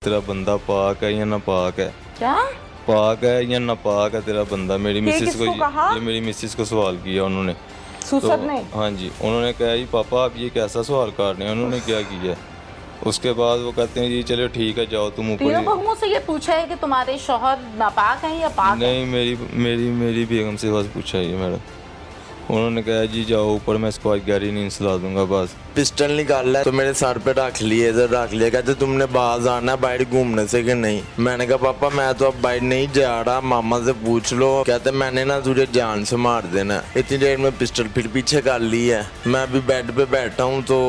तेरा बंदा पाक है या नापाक है? क्या पाक है या नापाक है तेरा बंदा? मेरी मिसेस को किसको कहा? ये मेरी मिसेस को सवाल किया उन्होंने। सुसर ने? हाँ जी, उन्होंने कहा जी पापा आप ये कैसा सवाल कर रहे हैं? उन्होंने क्या किया? उसके बाद वो कहते हैं जी चलो ठीक है जाओ तुम ऊपर। तीनों बहुओं से ये पूछा है कि तुम्हारे शौहर नापाक हैं या पाक हैं? नहीं, मेरी बेगम से बस पूछा है मैडम। उन्होंने कहा जी जाओ ऊपर, मैं इसको आज गहरी नींद सुला दूंगा बस। पिस्टल निकाला तो मेरे सर पे रख लिए, इधर रख लिया। कहते तुमने बाहर आना है बाहर घूमने से कि नहीं? मैंने कहा पापा मैं तो अब बाहर नहीं जा रहा, मामा से पूछ लो। कहते मैंने ना तुझे जान से मार देना। इतनी देर में पिस्टल फिर पीछे कर ली है। मैं अभी बेड पे बैठा हूँ तो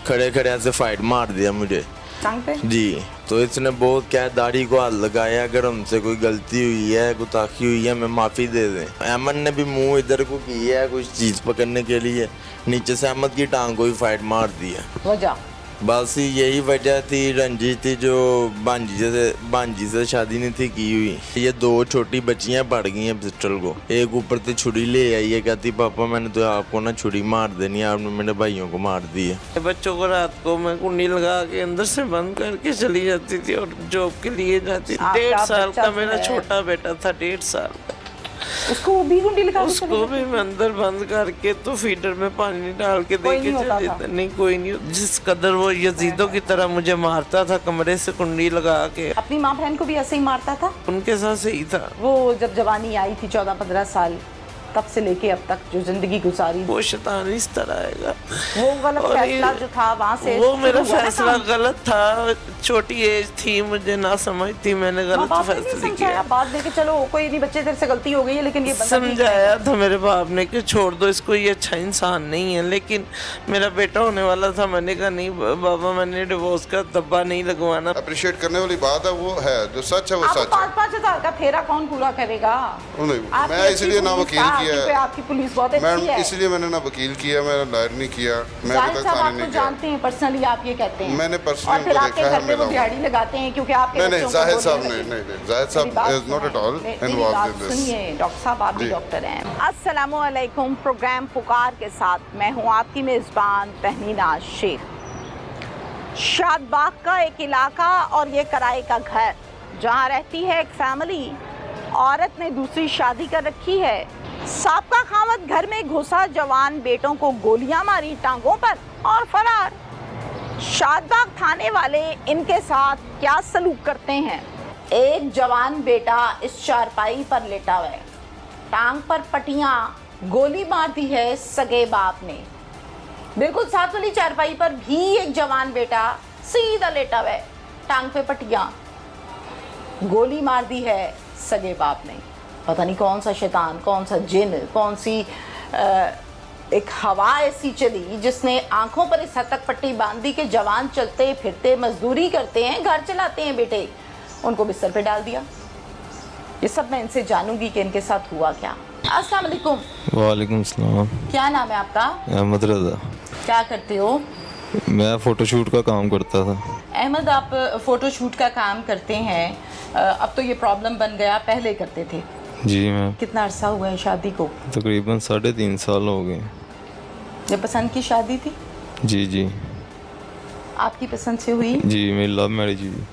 खड़े खड़े ऐसे फाइट मार दिया मुझे टांग पे? जी। तो इसने बहुत क्या दाढ़ी को हाथ लगाया, अगर हमसे कोई गलती हुई है गुताखी हुई है मैं माफ़ी दे दें। अहमद ने भी मुंह इधर को किया है कुछ चीज़ पकड़ने के लिए, नीचे से अहमद की टांग को भी फाइट मार दी है। वजह बस यही वजह थी, रंजिश थी जो भांजी से शादी नहीं थी की हुई। ये दो छोटी बच्चियां पड़ गई हैं पिस्टल को। एक ऊपर से छुरी ले आई है, कहती पापा मैंने तो आपको ना छुरी मार देनी है, आपने मेरे भाइयों को मार दी है। बच्चों को रात को मैं कुंडी लगा के अंदर से बंद करके चली जाती थी और जॉब के लिए जाती थी। 1.5 साल का मेरा छोटा बेटा था, 1.5 साल। उसको भी कुंडी लगा के उसको भी मैं अंदर बंद करके तो फीडर में पानी डाल के दे के चली जाती। नहीं कोई नहीं। जिस कदर वो यजीदों की तरह मुझे मारता था, कमरे से कुंडी लगा के। अपनी माँ बहन को भी ऐसे ही मारता था? उनके साथ सही था। वो जब जवानी आई थी 14-15 साल, तब से लेके अब तक जो जिंदगी गुजारी, वो शैतान इस तरह आएगा। वो गलत फैसला जो था वहाँ से वो मेरा शुरू हुआ ना फैसला काम। गलत था। छोटी एज थी, मुझे ना समझ थी, मैंने गलत बाप ने नहीं फैसले समझाया किया। बात देके चलो कोई नहीं बच्चे तेरे से गलती हो गई है लेकिन ये बंदा ठीक है। समझाया था मेरे बाप ने कि छोड़ दो इसको, ये अच्छा इंसान नहीं है। लेकिन मेरा बेटा होने वाला था, मैंने कहा नहीं बाबा मैंने डिवोर्स का दब्बा नहीं लगवाना। अप्रिशिएट करने वाली बात है, वो है जो सच है वो आपको सच है। 5-5 हजार का फेरा कौन पूरा करेगा? नहीं, आपकी मैं अच्छी इसलिए ना पुलिस वकील था, किया क्योंकि है। आपकी पुलिस बहुत अच्छी मैडम है। इसलिए मैंने ना वकील किया, मैंने लॉयर नहीं किया, मैं जाहिर अभी तक साहब थाने आपको नहीं गया। जानते हैं पर्सनली, आप ये कहते हैं मैंने personally और फिर उनको आपके देखा है, घर पे वो मिला दिहाड़ी लगाते हैं क्योंकि आपके नहीं बच्चों को जाहिद बोलने साहब लगे। नहीं जाहिद मेरी साहब बात इज नॉट एट ऑल मेरी इन्वॉल्व्ड बात इन दिस। सुनिए डॉक्टर साहब, आप भी जी। डॉक्टर हैं। अस्सलामु अलैकुम। प्रोग्राम पुकार के साथ मैं हूँ आपकी मेज़बान तहनीना शेख। शादबाग का एक इलाका और ये किराए का घर जहाँ रहती है एक फैमिली। औरत ने दूसरी शादी कर रखी है। साबका खावत घर में घुसा, जवान बेटों को गोलियां मारी टांगों पर और फरार। शादबाग थाने वाले इनके साथ क्या सलूक करते हैं? एक जवान बेटा इस चारपाई पर लेटा हुआ है, टांग पर पट्टियां, गोली मार दी है सगे बाप ने। बिल्कुल साथ वाली चारपाई पर भी एक जवान बेटा सीधा लेटा हुआ है, टांग पे पट्टियां, गोली मार दी है सगे बाप ने। पता नहीं कौन सा शैतान, कौन सा जिन, कौन सी एक हवा ऐसी चली जिसने आंखों पर इस हद तक पट्टी बांध दी कि जवान चलते फिरते मजदूरी करते हैं, घर चलाते हैं बेटे, उनको बिस्तर पे डाल दिया। ये सब मैं इनसे जानूंगी कि इनके साथ हुआ क्या। अस्सलाम वालेकुम। वालेकुम सलाम। क्या नाम है आपका? अहमद रजा। क्या करते हो? मैं फोटोशूट का काम करता था। अहमद आप फोटोशूट का काम करते हैं, अब तो ये प्रॉब्लम बन गया, पहले करते थे? जी मैं कितना अरसा हुआ है शादी को? तकरीबन 3.5 साल हो गए। ये पसंद की शादी थी? जी जी आपकी पसंद से हुई? जी मेरी लव मैरिज हुई।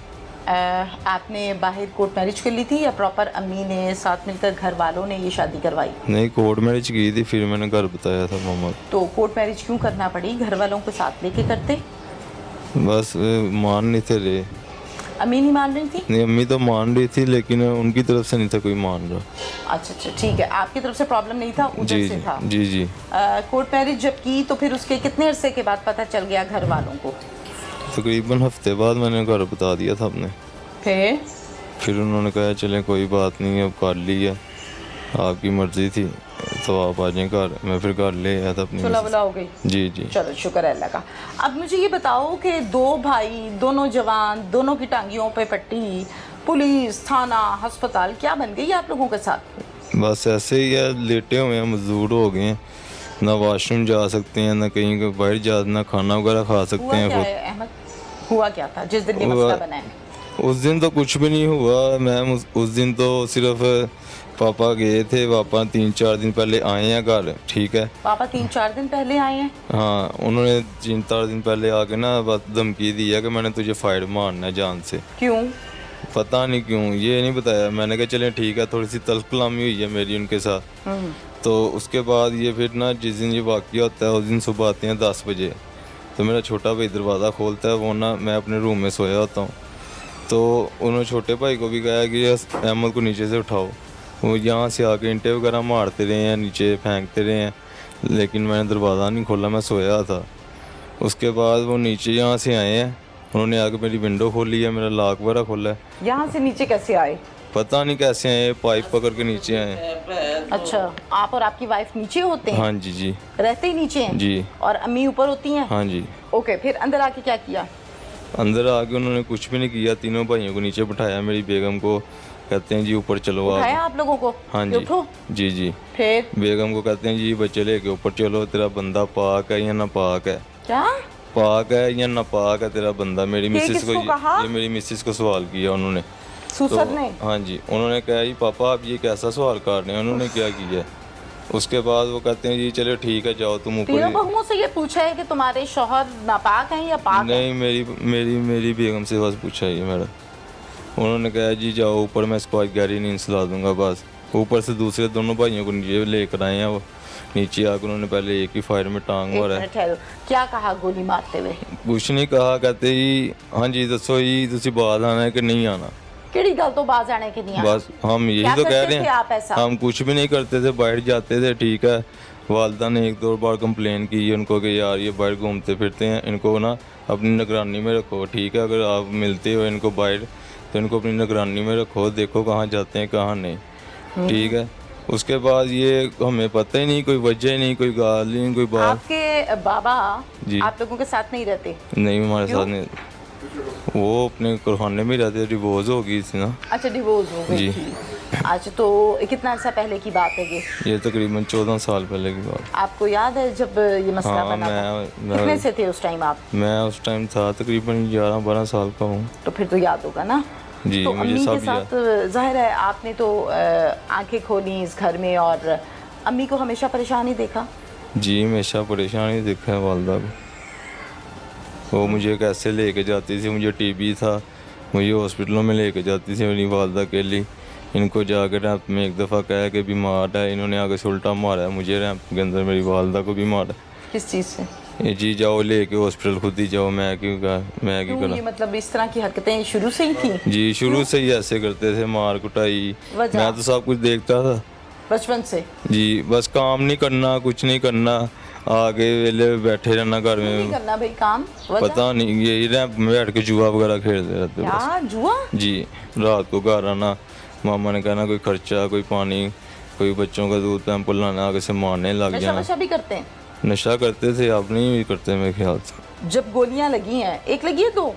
आपने बाहर कोर्ट मैरिज कर ली थी या प्रॉपर अम्मी ने साथ मिलकर घर वालों ने ये शादी करवाई? नहीं, कोर्ट मैरिज की थी, फिर मैंने घर बताया था मामा। तो कोर्ट मैरिज क्यों करना पड़ी? घर वालों को साथ लेके करते? बस मान नहीं थे रहे। अम्मी नहीं मान रही थी? नहीं, अम्मी तो मान रही थी लेकिन उनकी तरफ से नहीं था कोई मान रहा। अच्छा अच्छा ठीक है, आपकी तरफ से प्रॉब्लम नहीं था, उधर जी से जी था। जी जी। कोर्ट मैरिज जब की तो फिर उसके कितने अरसे के बाद पता चल गया घर वालों को? तकरीबन हफ्ते बाद मैंने घर बता दिया था अपने। फिर उन्होंने कहा चलें कोई बात नहीं, अब कर ली है, आपकी मर्जी थी तो आप आ जाएं घर। मैं फिर घर ले आया था अपनी। सुलह वुलह हो गई? जी जी। चलो शुक्र है अल्लाह का। अब मुझे ये बताओ कि दो भाई, दोनों जवान, दोनों की टांगियों पे पट्टी, पुलिस, थाना, अस्पताल, क्या बन गई आप लोगों के साथ? बस ऐसे ही है, लेटे हुए हैं, मजदूर हो गए हैं, ना वॉशरूम जा सकते हैं, ना कहीं बाहर जा, ना खाना वगैरह खा सकते हुआ हैं क्या खुद। है अहमद? हुआ क्या था जिस दिन ये मसला बना है? उस दिन तो कुछ भी नहीं हुआ मैम। उस दिन तो सिर्फ पापा गए थे, पापा 3-4 दिन पहले आए हैं घर, ठीक है। पापा 3-4 दिन पहले आए हैं। हाँ, उन्होंने 3-4 दिन पहले आके ना बस धमकी दी है कि मैंने तुझे फायर मारना है जान से। क्यों? पता नहीं क्यों, ये नहीं बताया। मैंने कहा चलें ठीक है, थोड़ी सी तल्ख कलामी हुई है मेरी उनके साथ। तो उसके बाद ये फिर ना जिस दिन ये वाक़या होता है उस दिन सुबह आते हैं 10 बजे। तो मेरा छोटा भाई दरवाज़ा खोलता है, वो ना मैं अपने रूम में सोया होता हूँ। तो उन्होंने छोटे भाई को भी कहा कि अहमद को नीचे से उठाओ। वो यहाँ से आके ईंटें वगैरह मारते रहे हैं, नीचे फेंकते रहे हैं, लेकिन मैंने दरवाज़ा नहीं खोला, मैं सोया था। उसके बाद वो नीचे यहाँ से आए हैं, उन्होंने आके मेरी विंडो खोली है, मेरा लॉक वगैरह खोला है। यहाँ से नीचे कैसे आए? पता नहीं कैसे आए, पाइप पकड़ के नीचे आए। अच्छा, आप और आपकी वाइफ नीचे होते हैं? हाँ जी जी रहते ही नीचे हैं जी। और अम्मी ऊपर होती हैं? हाँ जी। ओके, फिर अंदर आके क्या किया? अंदर आके उन्होंने कुछ भी नहीं किया, तीनों भाइयों को नीचे बिठाया, मेरी बेगम को कहते हैं जी ऊपर चलो उठाया आप। आप लोगों को? हाँ कि जी उठो। जी जी। फिर बेगम को कहते हैं जी बच्चे लेके ऊपर चलो, तेरा बंदा पाक है या ना पाक है, क्या? पाक है या ना पाक है तेरा बंदा। मेरी मिसेस को किसको कहा? ये मेरी मिसेस को सवाल किया उन्होंने। सुसर ने? हाँ जी, उन्होंने कहा जी पापा आप ये कैसा सवाल कर रहे हैं, उन्होंने क्या किया। उसके बाद वो कहते हैं जी चलो ठीक है जाओ तुम तीनों ऊपर। बहुओं से ये पूछा है कि तुम्हारे शौहर नापाक हैं या पाक हैं? नहीं, मेरी बेगम से बस पूछा ये मेरा। उन्होंने कहा जी जाओ ऊपर, मैं इसको आज गहरी नींद सुला दूंगा बस। ऊपर से दूसरे दोनों भाइयों को नीचे लेकर आए हैं। वो नीचे आकर उन्होंने पहले एक ही फायर में टांग एक मारा है। मिनट ठहरो, क्या कहा गोली मारते हुए? कुछ नहीं कहा, कहते ही हाँ जी दसो जी तुसी बाहर आना है कि नहीं आना। केड़ी गल तो बाज आने की नहीं? बस हम यही क्या तो कह करते रहे थे आप ऐसा? हैं। हम कुछ भी नहीं करते थे, बाहर जाते थे, ठीक है। वालदा ने 1-2 बार कंप्लेन की है उनको कि यार ये बाहर घूमते फिरते हैं, इनको ना अपनी निगरानी में रखो, ठीक है। अगर आप मिलते हो इनको बाहर तो इनको अपनी निगरानी में रखो, देखो कहाँ जाते हैं कहाँ नहीं, ठीक है। उसके बाद ये हमें पता ही नहीं, कोई वजह नहीं, कोई गाल नहीं, कोई बात आपके बाबा जी। आप लोगों के साथ नहीं रहते? नहीं, हमारे क्यों? साथ नहीं। वो अपने कारखाने में रहते, डिवोर्स हो गई थी ना। अच्छा, डिवोर्स हो गई जी। थी। अच्छा, तो कितना अर्सा पहले की बात है ये? तकरीबन 14 साल पहले की बात। आपको याद है जब ये मसला हाँ, बना था? मैं कितने से थे उस टाइम आप? मैं उस टाइम था तकरीबन 11-12 साल का हूँ। तो फिर तो याद होगा ना? जी, तो मुझे अम्मी सब के साथ जाहिर है आपने तो आंखें खोली इस घर में, और अम्मी को हमेशा परेशान ही देखा? जी, हमेशा परेशान ही देखा है वालदा को। वो मुझे कैसे लेके जाती थी, मुझे टीबी था, मुझे हॉस्पिटलों में लेके जाती थी मेरी वालदा अकेली। इनको जाकर रैंप में एक दफ़ा कहा कि बीमार है, इन्होंने आगे से उल्टा मारा है मुझे रैंप के अंदर, मेरी वालदा को भी मारा। किस चीज़ से? ये जी जाओ लेके हॉस्पिटल खुद ही जाओ, मैं क्यों क्यों ये करा। मतलब इस तरह की हरकतें शुरू से ही थी? जी, शुरू से ही ऐसे करते थे, मार कुटाई। वजह? मैं तो सब कुछ देखता था बचपन से? जी। बस काम नहीं करना, कुछ नहीं करना, आगे वेले बैठे रहना घर नहीं में। करना भाई काम? वजह? पता नहीं, यही रैंप में बैठ के जुआ वगैरह खेलते रहते बस। क्या जुआ? जी, रात को घर आना, मामा ने कहना कोई खर्चा, कोई पानी, कोई बच्चों का दूध पैम्पल लाना, आगे से मारने लग नशा जाना। वशा भी करते हैं? नशा करते थे, अब नहीं करते मेरे ख्याल से। जब गोलियां लगी हैं, एक लगी है दो?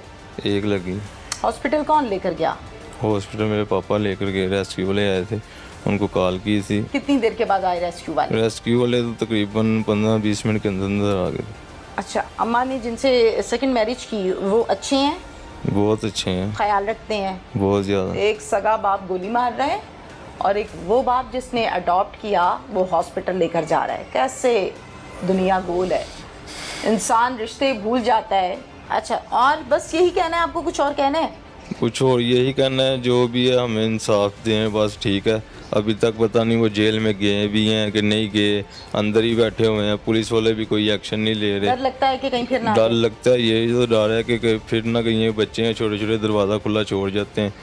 एक लगी। हॉस्पिटल कौन लेकर गया? हॉस्पिटल मेरे पापा लेकर गए, रेस्क्यू वाले आए थे, उनको कॉल की थी। कितनी देर के बाद आए रेस्क्यू वाले? रेस्क्यू वाले तो तकरीबन 15-20 मिनट के अंदर अंदर आ गए। अच्छा, अम्मा ने जिनसे सेकंड मैरिज की वो अच्छे हैं? बहुत अच्छे हैं, ख्याल रखते हैं? बहुत ज़्यादा। एक सगा बाप गोली मार रहा है और एक वो बाप जिसने अडॉप्ट किया वो हॉस्पिटल लेकर जा रहा है। कैसे दुनिया गोल है, इंसान रिश्ते भूल जाता है। अच्छा, और बस यही कहना है आपको, कुछ और कहना है? कुछ और यही कहना है, जो भी है हमें इंसाफ दें बस, ठीक है। अभी तक पता नहीं वो जेल में गए भी हैं कि नहीं गए, अंदर ही बैठे हुए हैं, पुलिस वाले भी कोई एक्शन नहीं ले डर रहे। लगता है कि कहीं फिर ना डर लगता है, यही तो डर है कि फिर ना कहीं ये बच्चे हैं छोटे छोटे, दरवाज़ा खुला छोड़ जाते हैं,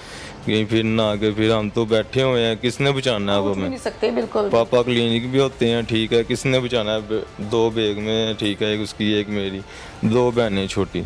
कहीं फिर ना आके फिर हम तो बैठे हुए हैं, किसने बचाना है अब उठ भी हमें। नहीं सकते बिल्कुल। पापा क्लिनिक भी होते हैं, ठीक है, किसने बचाना है। 2 बेग में, ठीक है, एक उसकी एक मेरी, 2 बहनें छोटी।